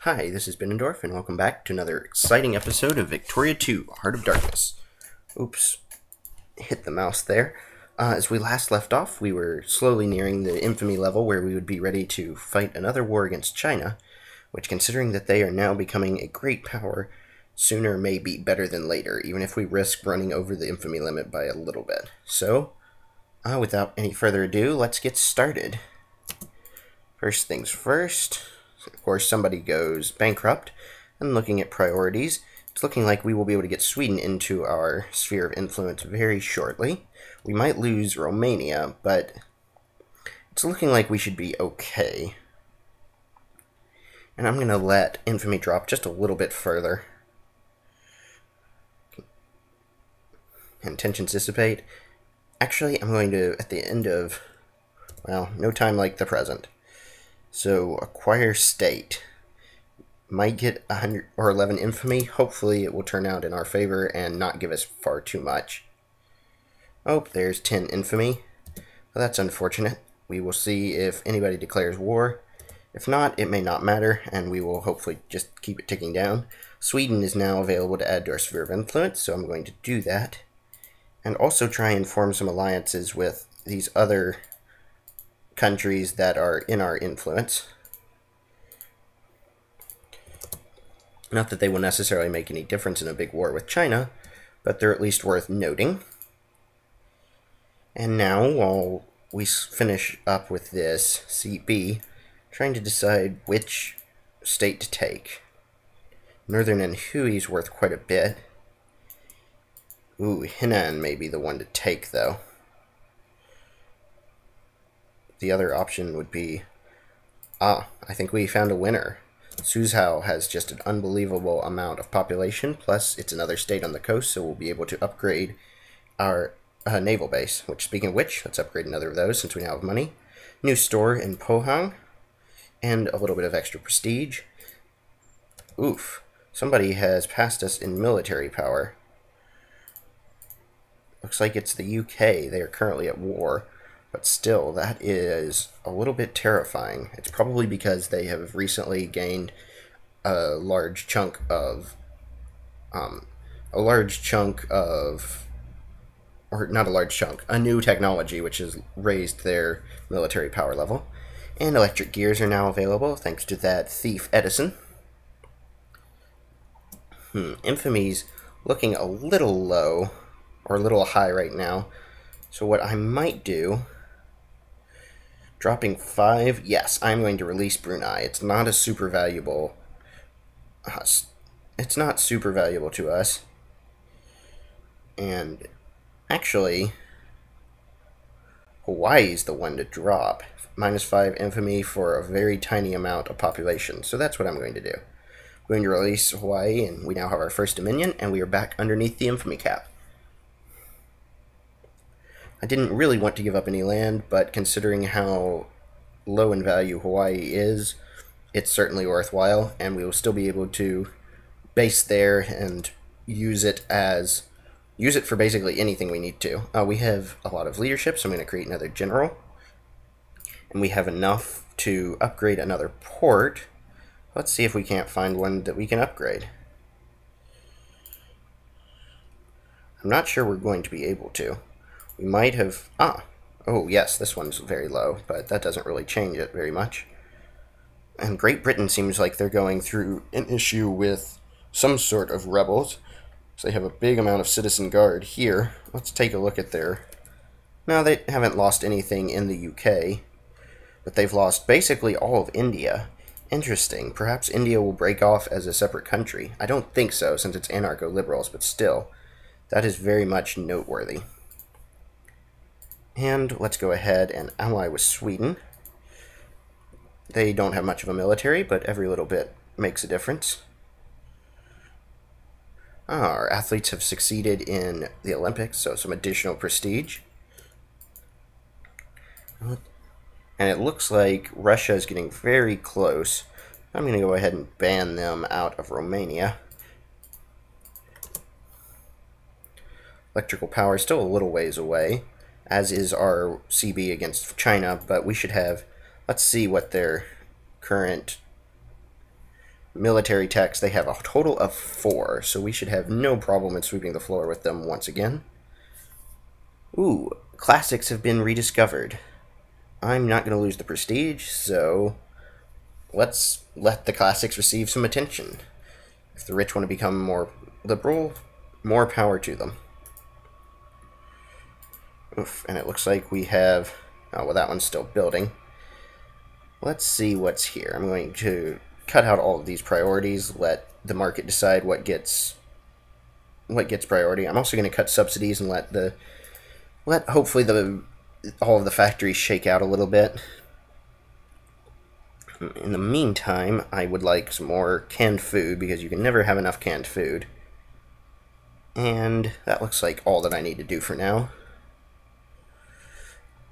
Hi, this is Benandorf, and welcome back to another exciting episode of Victoria 2, Heart of Darkness. Oops, hit the mouse there. As we last left off, we were slowly nearing the infamy level where we would be ready to fight another war against China, which, considering that they are now becoming a great power, sooner may be better than later, even if we risk running over the infamy limit by a little bit. So, without any further ado, let's get started. First things first. Of course, somebody goes bankrupt, and looking at priorities, it's looking like we will be able to get Sweden into our sphere of influence very shortly. We might lose Romania, but it's looking like we should be okay. And I'm going to let infamy drop just a little bit further. And tensions dissipate. Actually, I'm going to, at the end of, well, no time like the present. So, acquire state. Might get 100 or 11 infamy. Hopefully it will turn out in our favor and not give us far too much. Oh, there's 10 infamy. Well, that's unfortunate. We will see if anybody declares war. If not, it may not matter, and we will hopefully just keep it ticking down. Sweden is now available to add to our sphere of influence, so I'm going to do that. And also try and form some alliances with these other countries that are in our influence. Not that they will necessarily make any difference in a big war with China, but they're at least worth noting. And now, while we finish up with this CB, trying to decide which state to take. Northern Anhui is worth quite a bit. Ooh, Henan may be the one to take, though. The other option would be, I think we found a winner. Suzhou has just an unbelievable amount of population, plus it's another state on the coast, so we'll be able to upgrade our naval base. Which, speaking of which, let's upgrade another of those since we now have money. New store in Pohang, and a little bit of extra prestige. Oof, somebody has passed us in military power. Looks like it's the UK. They are currently at war. But still, that is a little bit terrifying. It's probably because they have recently gained a large chunk of, a new technology, which has raised their military power level. And electric gears are now available, thanks to that thief Edison. Infamy's looking a little low, or a little high right now. So what I might do, dropping 5, yes, I'm going to release Brunei. It's not a super valuable, it's not super valuable to us. And actually, Hawaii's the one to drop. -5 infamy for a very tiny amount of population. So that's what I'm going to do. I'm going to release Hawaii, and we now have our first dominion, and we are back underneath the infamy cap. I didn't really want to give up any land, but considering how low in value Hawaii is, it's certainly worthwhile, and we will still be able to base there and use it for basically anything we need to. We have a lot of leadership, so I'm going to create another general, and we have enough to upgrade another port. Let's see if we can't find one that we can upgrade. I'm not sure we're going to be able to. We might have, oh yes, this one's very low, but that doesn't really change it very much. And Great Britain seems like they're going through an issue with some sort of rebels. So they have a big amount of citizen guard here. Let's take a look at their, no, they haven't lost anything in the UK, but they've lost basically all of India. Interesting, perhaps India will break off as a separate country. I don't think so, since it's anarcho-liberals, but still, that is very much noteworthy. And let's go ahead and ally with Sweden. They don't have much of a military, but every little bit makes a difference. Our athletes have succeeded in the Olympics, so some additional prestige. And it looks like Russia is getting very close. I'm going to go ahead and ban them out of Romania. Electrical power is still a little ways away, as is our CB against China, but we should have, let's see what their current military techs. They have a total of 4, so we should have no problem in sweeping the floor with them once again. Ooh, classics have been rediscovered. I'm not going to lose the prestige, so let's let the classics receive some attention. If the rich want to become more liberal, more power to them. Oof, and it looks like we have... Oh, well, that one's still building. Let's see what's here. I'm going to cut out all of these priorities, let the market decide what gets priority. I'm also going to cut subsidies and let hopefully all of the factories shake out a little bit. In the meantime, I would like some more canned food, because you can never have enough canned food. And that looks like all that I need to do for now.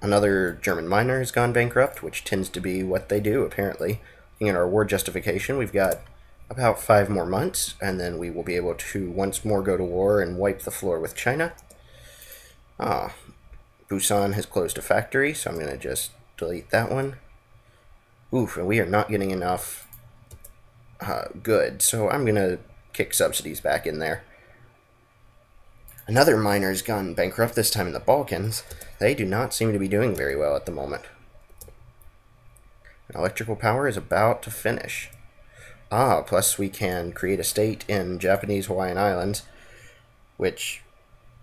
Another German miner has gone bankrupt, which tends to be what they do, apparently. Looking at our war justification, we've got about 5 more months, and then we will be able to once more go to war and wipe the floor with China. Busan has closed a factory, so I'm going to just delete that one. Oof, and we are not getting enough good, so I'm going to kick subsidies back in there. Another miner's gone bankrupt, this time in the Balkans. They do not seem to be doing very well at the moment. Electrical power is about to finish. Plus we can create a state in Japanese Hawaiian Islands, which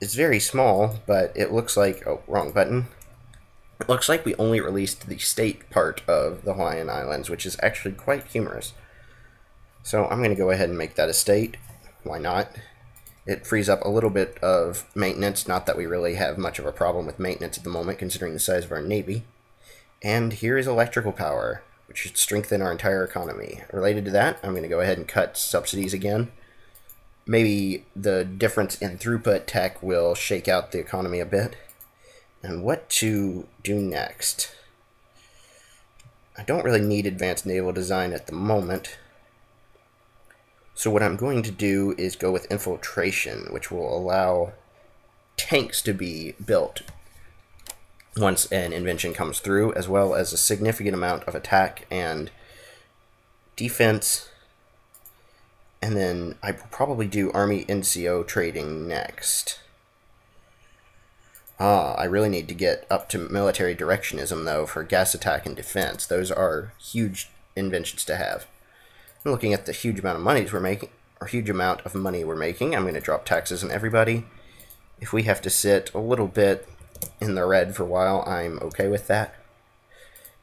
is very small, but it looks like... Oh, wrong button. It looks like we only released the state part of the Hawaiian Islands, which is actually quite humorous. So I'm going to go ahead and make that a state. Why not? It frees up a little bit of maintenance, not that we really have much of a problem with maintenance at the moment, considering the size of our navy. And here is electrical power, which should strengthen our entire economy. Related to that, I'm going to go ahead and cut subsidies again. Maybe the difference in throughput tech will shake out the economy a bit. And what to do next? I don't really need advanced naval design at the moment. So what I'm going to do is go with infiltration, which will allow tanks to be built once an invention comes through, as well as a significant amount of attack and defense. And then I will probably do Army NCO trading next. I really need to get up to military directionism, though, for gas attack and defense. Those are huge inventions to have. Looking at the huge amount of money we're making, I'm going to drop taxes on everybody. If we have to sit a little bit in the red for a while, I'm okay with that.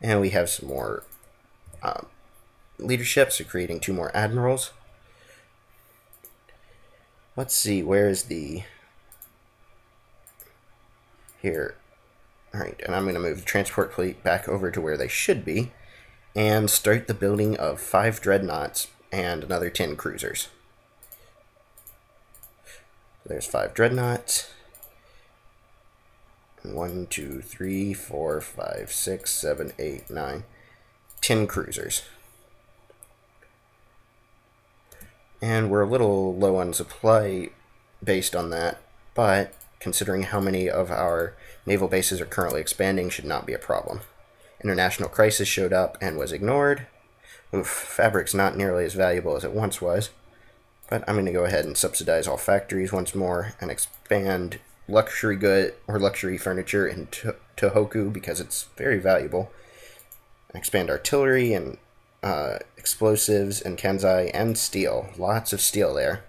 And we have some more leadership, so creating 2 more admirals. Let's see, where is the... Here. Alright, and I'm going to move the transport fleet back over to where they should be, and start the building of 5 dreadnoughts and another 10 cruisers. There's 5 dreadnoughts. 1, 2, 3, 4, 5, 6, 7, 8, 9, 10 cruisers. And we're a little low on supply based on that, but considering how many of our naval bases are currently expanding, should not be a problem. International crisis showed up and was ignored. Oof, fabric's not nearly as valuable as it once was. But I'm going to go ahead and subsidize all factories once more and expand luxury good or luxury furniture in Tohoku, because it's very valuable. Expand artillery and explosives and Kansai and steel. Lots of steel there.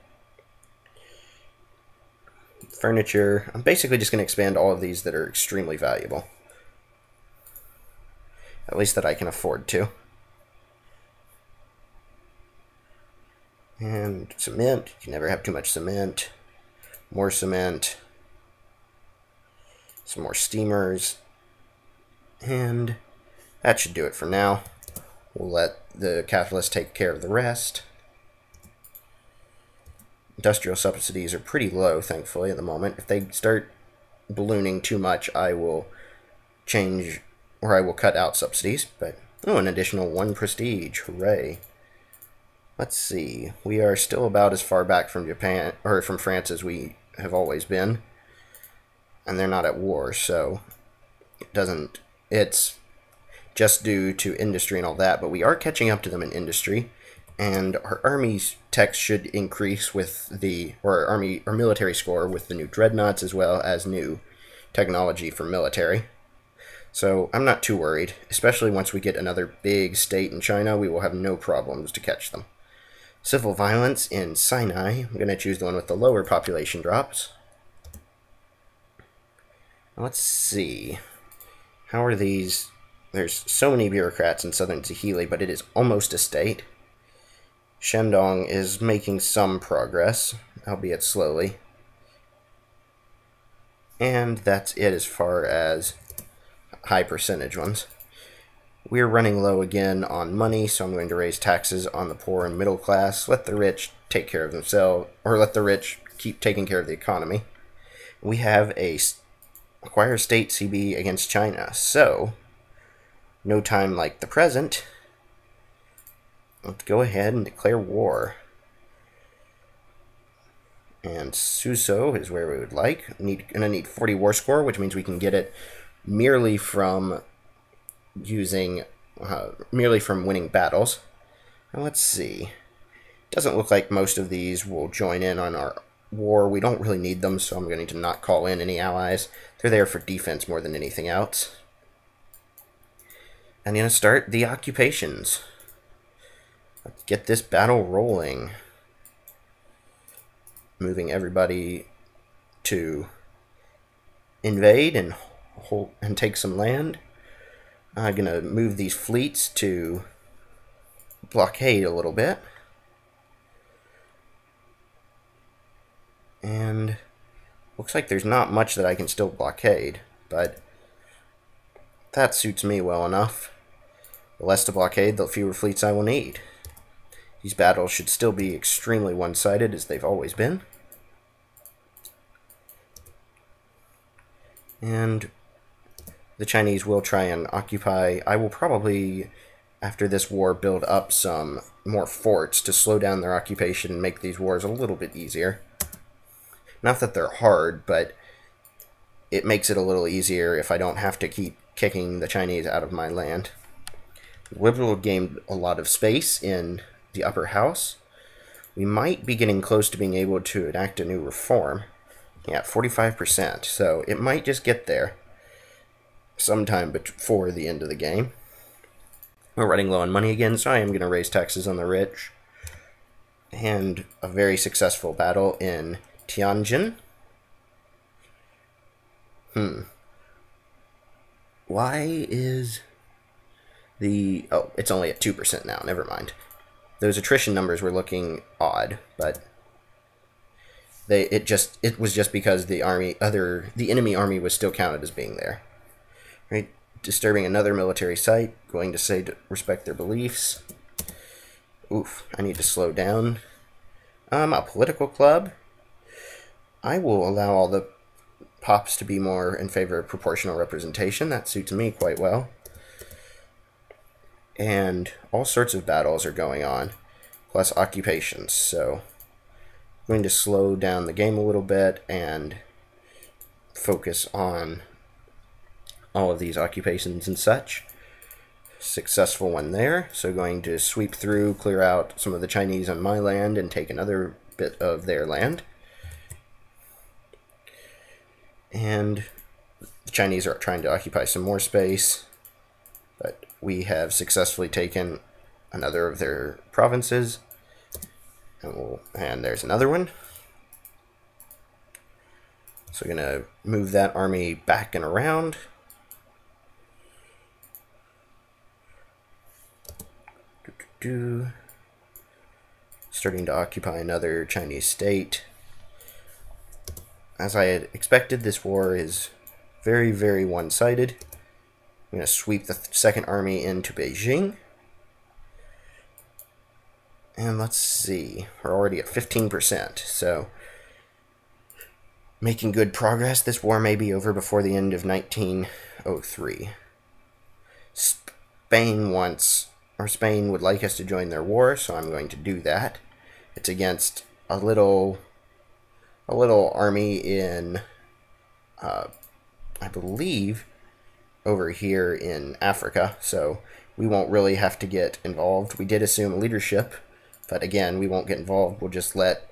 Furniture. I'm basically just going to expand all of these that are extremely valuable. At least that I can afford to. And cement. You can never have too much cement. More cement. Some more steamers. And that should do it for now. We'll let the capitalists take care of the rest. Industrial subsidies are pretty low, thankfully, at the moment. If they start ballooning too much, I will change, or I will cut out subsidies. But, oh, an additional 1 prestige. Hooray. Let's see. We are still about as far back from Japan, or from France, as we have always been. And they're not at war, so it's just due to industry and all that, but we are catching up to them in industry. And our army's tech should increase with our army or military score with the new dreadnoughts, as well as new technology for military. So I'm not too worried, especially once we get another big state in China. We will have no problems to catch them. Civil violence in Sinai. I'm going to choose the one with the lower population drops. Let's see. How are these? There's so many bureaucrats in southern Sahili, but it is almost a state. Shandong is making some progress, albeit slowly. And that's it as far as high percentage ones. We're running low again on money, so I'm going to raise taxes on the poor and middle class. Let the rich take care of themselves, or let the rich keep taking care of the economy. We have a acquire state CB against China, so no time like the present. Let's go ahead and declare war. And Suso is where we would like. Gonna need 40 war score, which means we can get it merely from winning battles. Now let's see. Doesn't look like most of these will join in on our war. We don't really need them, so I'm going to not call in any allies. They're there for defense more than anything else. I'm going to start the occupations. Let's get this battle rolling. Moving everybody to invade and take some land. I'm going to move these fleets to blockade a little bit. And looks like there's not much that I can still blockade, but that suits me well enough. The less to blockade, the fewer fleets I will need. These battles should still be extremely one-sided, as they've always been. And the Chinese will try and occupy. I will probably, after this war, build up some more forts to slow down their occupation and make these wars a little bit easier. Not that they're hard, but it makes it a little easier if I don't have to keep kicking the Chinese out of my land. The Liberal gained a lot of space in the upper house. We might be getting close to being able to enact a new reform. Yeah, 45%, so it might just get there sometime before the end of the game. We're running low on money again, so I am going to raise taxes on the rich. And a very successful battle in Tianjin. Why is the... Oh, it's only at 2% now, never mind. Those attrition numbers were looking odd, but it was just because the enemy army was still counted as being there. Right? Disturbing another military site, going to say to respect their beliefs. Oof, I need to slow down. A political club. I will allow all the pops to be more in favor of proportional representation. That suits me quite well. And all sorts of battles are going on, plus occupations, so I'm going to slow down the game a little bit and focus on all of these occupations and such. Successful one there, so going to sweep through, clear out some of the Chinese on my land and take another bit of their land. And the Chinese are trying to occupy some more space, but we have successfully taken another of their provinces. And there's another one. So we're going to move that army back and around. Starting to occupy another Chinese state. As I had expected, this war is very, very one-sided. I'm going to sweep the second army into Beijing. And let's see, we're already at 15%, so making good progress. This war may be over before the end of 1903. Spain would like us to join their war, so I'm going to do that. It's against a little army in, I believe, over here in Africa, so we won't really have to get involved. We did assume leadership But again, we won't get involved. We'll just let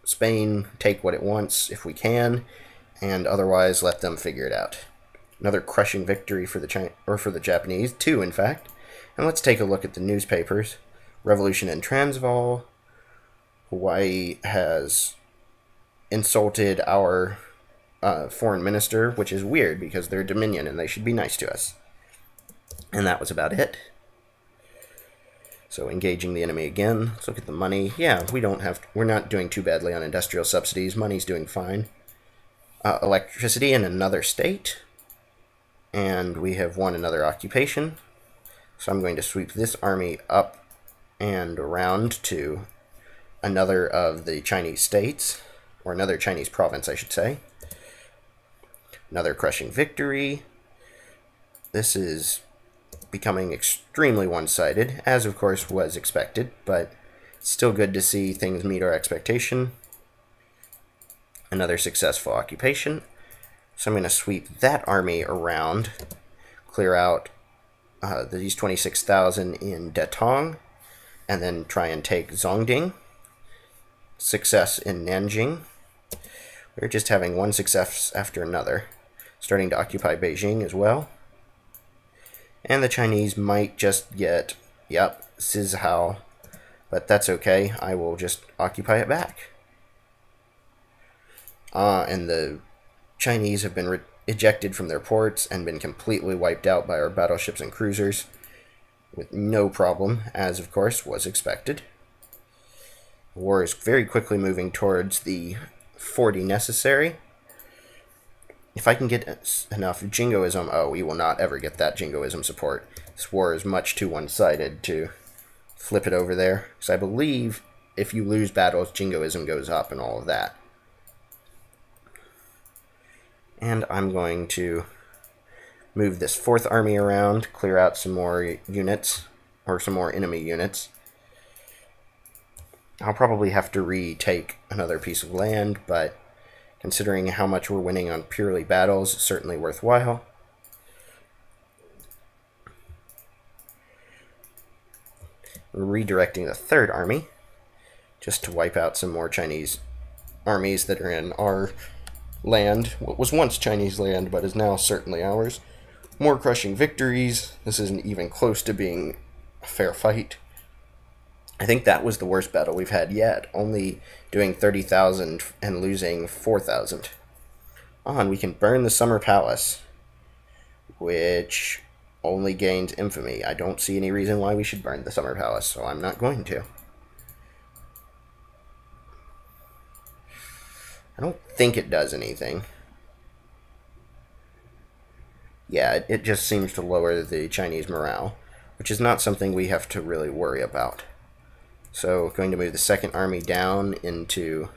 Spain take what it wants if we can, and otherwise let them figure it out. Another crushing victory for the Japanese, two in fact. And let's take a look at the newspapers. Revolution in Transvaal. Hawaii has insulted our foreign minister, which is weird because they're Dominion and they should be nice to us. And that was about it. So engaging the enemy again. Let's look at the money. Yeah, we're not doing too badly on industrial subsidies. Money's doing fine. Electricity in another state. And we have won another occupation. So I'm going to sweep this army up and around to another of the Chinese states, or another Chinese province, I should say. Another crushing victory. This is becoming extremely one-sided, as of course was expected, but still good to see things meet our expectation. Another successful occupation. So I'm going to sweep that army around, clear out these 26,000 in Detong, and then try and take Zongding. Success in Nanjing. We're just having one success after another. Starting to occupy Beijing as well. And the Chinese might just get, yep, Sizhou, but that's okay. I will just occupy it back. And the Chinese have been ejected from their ports and been completely wiped out by our battleships and cruisers with no problem, as of course was expected. The war is very quickly moving towards the 40 necessary. If I can get enough jingoism, oh, we will not ever get that jingoism support. This war is much too one-sided to flip it over there, because I believe if you lose battles, jingoism goes up and all of that. And I'm going to move this 4th army around, clear out some more units, or some more enemy units. I'll probably have to retake another piece of land, but considering how much we're winning on purely battles, it's certainly worthwhile. We're redirecting the 3rd army, just to wipe out some more Chinese armies that are in our land, what was once Chinese land, but is now certainly ours. More crushing victories. This isn't even close to being a fair fight. I think that was the worst battle we've had yet, only doing 30,000 and losing 4,000. And we can burn the Summer Palace, which only gains infamy. I don't see any reason why we should burn the Summer Palace, so I'm not going to. I don't think it does anything. Yeah, it just seems to lower the Chinese morale, which is not something we have to really worry about. So, going to move the 2nd army down into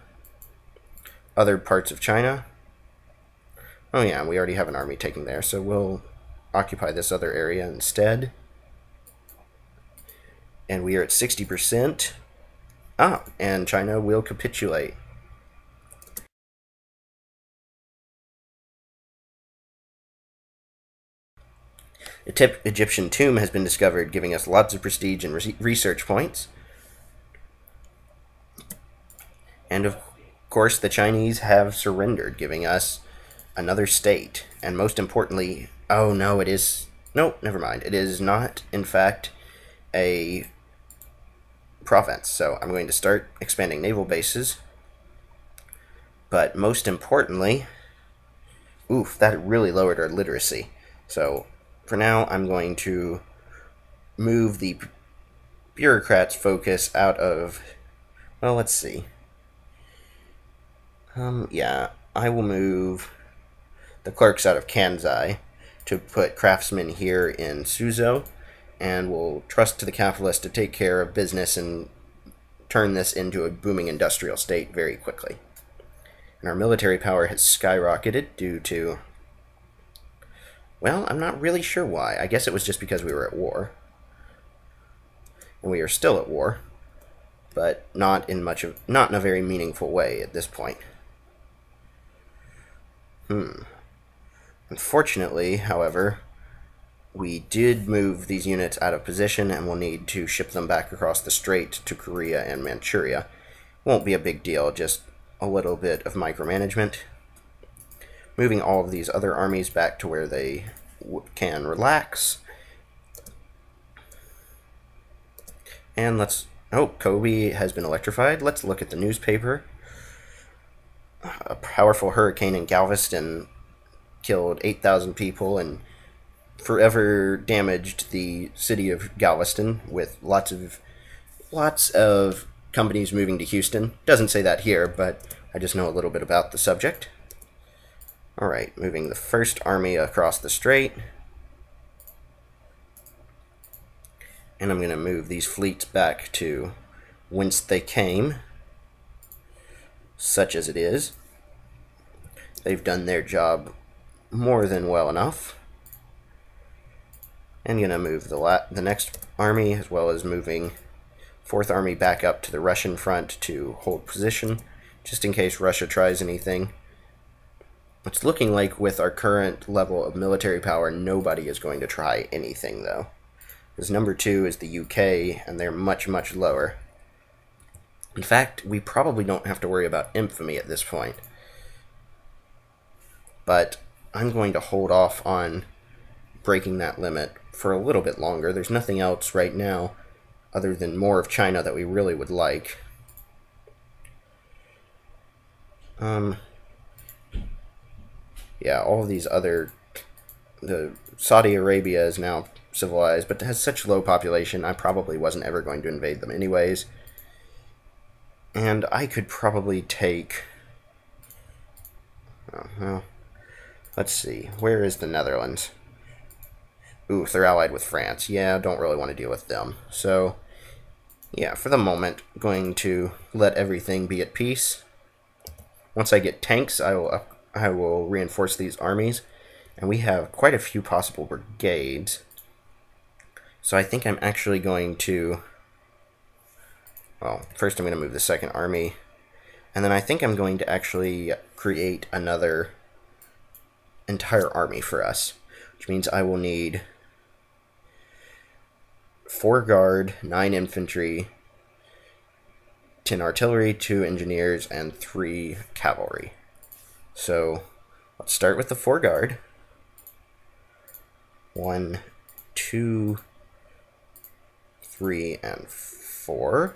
other parts of China. Oh yeah, we already have an army taking there, so we'll occupy this other area instead. And we are at 60%. And China will capitulate. The Egyptian tomb has been discovered, giving us lots of prestige and research points. And of course, the Chinese have surrendered, giving us another state. And most importantly, oh no, it is... No, never mind. It is not, in fact, a province. So I'm going to start expanding naval bases. But most importantly... Oof, that really lowered our literacy. So for now, I'm going to move the bureaucrats' focus out of... Well, let's see. Yeah, I will move the clerks out of Kansai to put craftsmen here in Suzhou, and we'll trust to the capitalists to take care of business and turn this into a booming industrial state very quickly. And our military power has skyrocketed due to... Well, I'm not really sure why. I guess it was just because we were at war. And we are still at war, but not in a very meaningful way at this point. Unfortunately, however, we did move these units out of position, and we'll need to ship them back across the strait to Korea and Manchuria. Won't be a big deal, just a little bit of micromanagement. Moving all of these other armies back to where they can relax. And let's... Oh, Kobe has been electrified. Let's look at the newspaper. A powerful hurricane in Galveston killed 8,000 people and forever damaged the city of Galveston, with lots of companies moving to Houston. Doesn't say that here, but I just know a little bit about the subject. Alright, moving the first army across the strait. And I'm going to move these fleets back to whence they came, such as it is. They've done their job more than well enough. And going to move the next army, as well as moving 4th Army back up to the Russian front to hold position, just in case Russia tries anything. It's looking like with our current level of military power, nobody is going to try anything, though. Because number 2 is the UK, and they're much, much lower. In fact, we probably don't have to worry about infamy at this point. But I'm going to hold off on breaking that limit for a little bit longer. There's nothing else right now other than more of China that we really would like. Yeah, all of these other... The Saudi Arabia is now civilized, but has such low population, I probably wasn't ever going to invade them anyways. And I could probably take... Oh, well, let's see. Where is the Netherlands? Ooh, they're allied with France. Yeah, don't really want to deal with them. So, yeah, for the moment, going to let everything be at peace. Once I get tanks, I will reinforce these armies. And we have quite a few possible brigades. So I think I'm actually going to... Well, first I'm going to move the 2nd Army. And then I think I'm going to actually create another entire army for us. Which means I will need 4 guard, 9 infantry, 10 artillery, 2 engineers, and 3 cavalry. So let's start with the 4 guard. 1, 2, 3, and 4.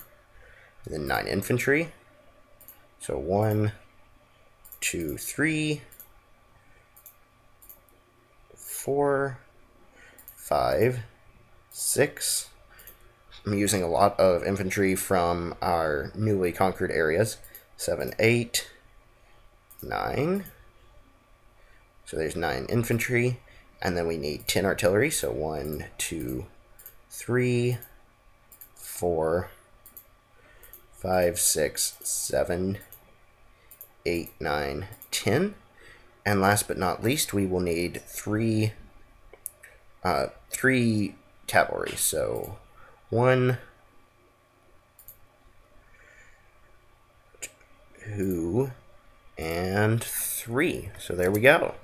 And then 9 infantry. So 1, 2, 3, 4, 5, 6. I'm using a lot of infantry from our newly conquered areas. 7, 8, 9. So there's 9 infantry. And then we need 10 artillery. So 1, 2, 3, 4, 5, 6, 7, 8, 9, 10. And last but not least, we will need 3 cavalry. So 1, 2, and 3. So there we go.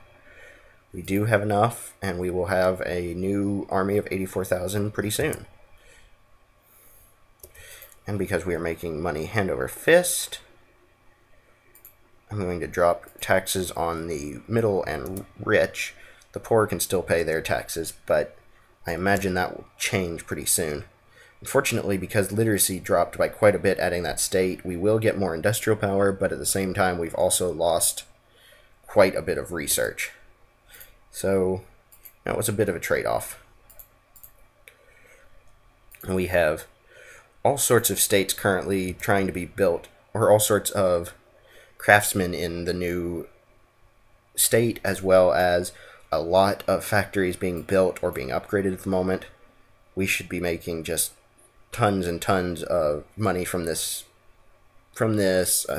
We do have enough, and we will have a new army of 84,000 pretty soon. And because we are making money hand over fist, I'm going to drop taxes on the middle and rich. The poor can still pay their taxes, but I imagine that will change pretty soon. Unfortunately, because literacy dropped by quite a bit adding that state, we will get more industrial power, but at the same time we've also lost quite a bit of research. So that was a bit of a trade-off. We have all sorts of states currently trying to be built, or all sorts of craftsmen in the new state, as well as a lot of factories being built or being upgraded at the moment. We should be making just tons and tons of money from this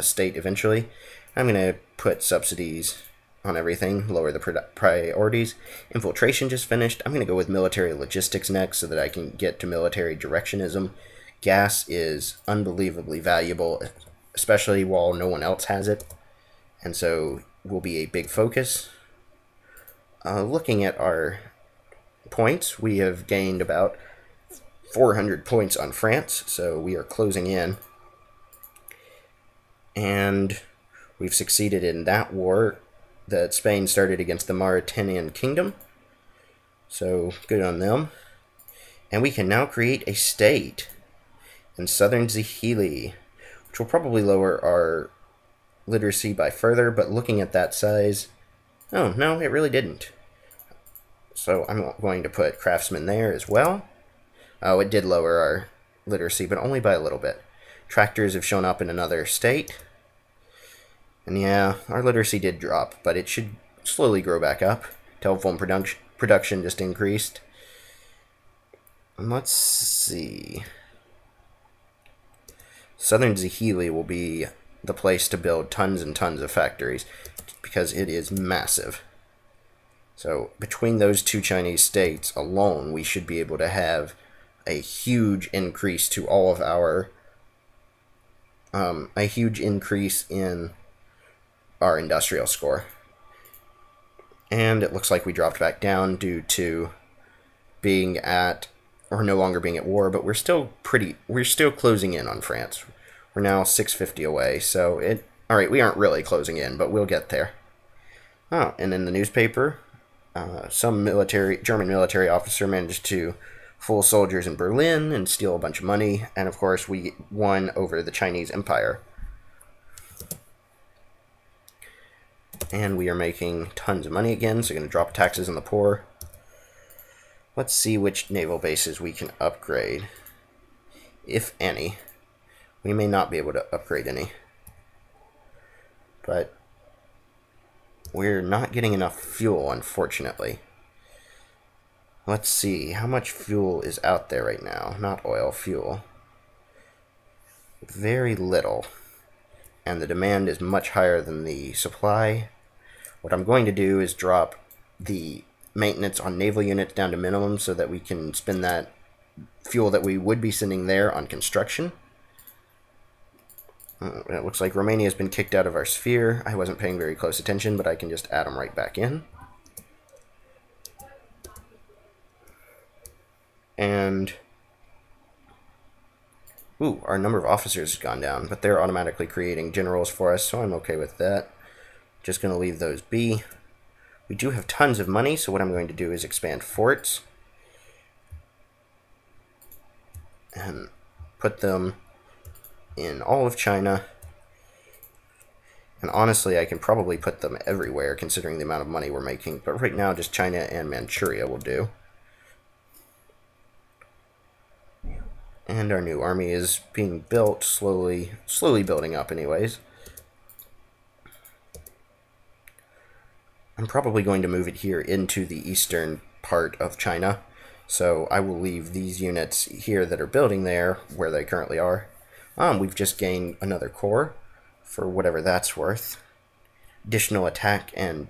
state eventually. I'm going to put subsidies on everything, lower the priorities. Infiltration just finished. I'm going to go with military logistics next so that I can get to military directionism. Gas is unbelievably valuable, especially while no one else has it, and so will be a big focus. Looking at our points. We have gained about 400 points on France, so we are closing in. And we've succeeded in that war that Spain started against the Mauritanian Kingdom. So good on them. And we can now create a state in southern Zihili, which will probably lower our literacy by further, but looking at that size, oh, no, it really didn't. So I'm going to put craftsmen there as well. Oh, it did lower our literacy, but only by a little bit. Tractors have shown up in another state. And yeah, our literacy did drop, but it should slowly grow back up. Telephone production just increased. And let's see. Southern Zihili will be the place to build tons and tons of factories because it is massive. So between those two Chinese states alone, we should be able to have a huge increase to all of our a huge increase in our industrial score. And it looks like we dropped back down due to being at, or no longer being at war, but we're still closing in on France. We're now 650 away, so alright, we aren't really closing in, but we'll get there. Oh, and in the newspaper, some German military officer managed to fool soldiers in Berlin and steal a bunch of money, and of course we won over the Chinese Empire. And we are making tons of money again, so we're going to drop taxes on the poor. Let's see which naval bases we can upgrade, if any. We may not be able to upgrade any, but we're not getting enough fuel, unfortunately. Let's see, how much fuel is out there right now? Not oil, fuel. Very little. And the demand is much higher than the supply. What I'm going to do is drop the maintenance on naval units down to minimum so that we can spend that fuel that we would be sending there on construction. It looks like Romania has been kicked out of our sphere. I wasn't paying very close attention, but I can just add them right back in. And ooh, our number of officers has gone down, but they're automatically creating generals for us, so I'm okay with that. Just going to leave those be. We do have tons of money, so what I'm going to do is expand forts and put them in all of China. And honestly, I can probably put them everywhere considering the amount of money we're making, but right now just China and Manchuria will do. And our new army is being built, slowly building up anyways. I'm probably going to move it here into the eastern part of China. So I will leave these units here that are building there where they currently are. We've just gained another corps for whatever that's worth. Additional attack and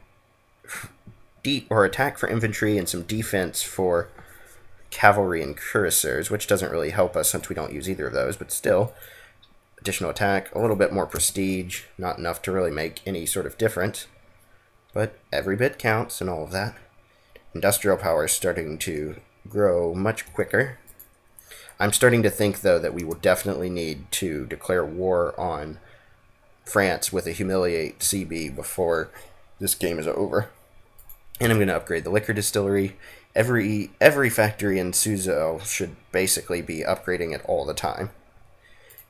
attack for infantry and some defense for cavalry and cuirassiers, which doesn't really help us since we don't use either of those, but still. Additional attack, a little bit more prestige, not enough to really make any sort of difference, but every bit counts and all of that. Industrial power is starting to grow much quicker. I'm starting to think, though, that we will definitely need to declare war on France with a humiliate CB before this game is over. And I'm going to upgrade the liquor distillery. Every factory in Suzhou should basically be upgrading it all the time.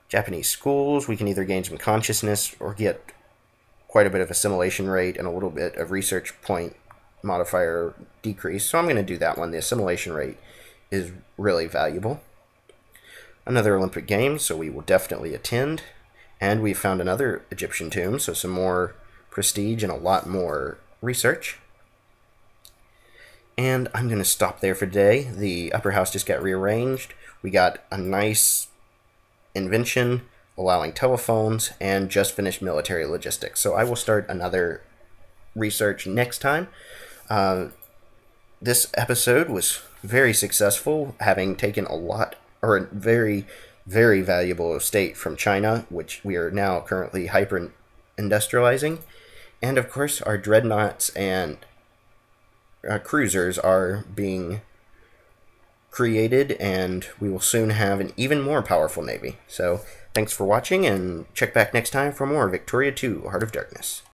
Japanese schools, we can either gain some consciousness or get quite a bit of assimilation rate and a little bit of research point modifier decrease. So I'm going to do that one. The assimilation rate is really valuable. Another Olympic Games, so we will definitely attend. And we found another Egyptian tomb, so some more prestige and a lot more research. And I'm going to stop there for today. The upper house just got rearranged. We got a nice invention allowing telephones and just finished military logistics. So I will start another research next time. This episode was very successful, having taken a very, very valuable estate from China, which we are now currently hyper-industrializing. And of course, our dreadnoughts and cruisers are being created, and we will soon have an even more powerful navy. So thanks for watching, and check back next time for more Victoria 2 Heart of Darkness.